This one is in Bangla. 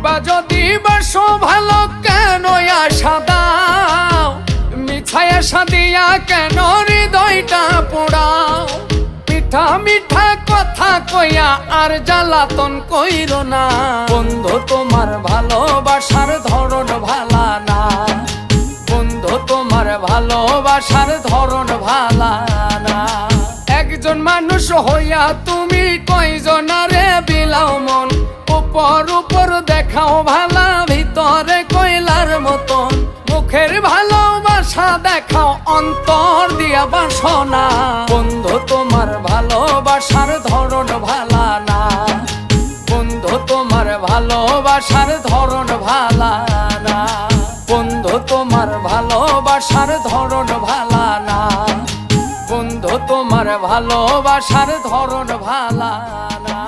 বা যদি বাসো ভালো কেন আশা দাও, মিছায় আশা দিয়া কেন হৃদয়টা পোড়াও। মিঠা মিঠা কথা কইয়া আর জ্বালাতন কইরো না, বন্ধু তোমার ভালোবাসার ধরন ভালা না, বন্ধু তোমার ভালোবাসার ধরন ভালা না। একজন মানুষ হইয়া তুমি কয়জনারে বিলাও মন, উপর উপর দেখাও ভালা ভিতরে কয়লার মতন। মুখের ভালোবাসা দেখাও অন্তর দিয়া বাসনা, বন্ধু তোমার ভালোবাসার ধরন ভালা না, বন্ধু তোমার ভালোবাসার ধরন ভালা না, বন্ধু তোমার ভালোবাসার ধরন ভালা না, বন্ধু তোমার ভালোবাসার ধরন ভালা না।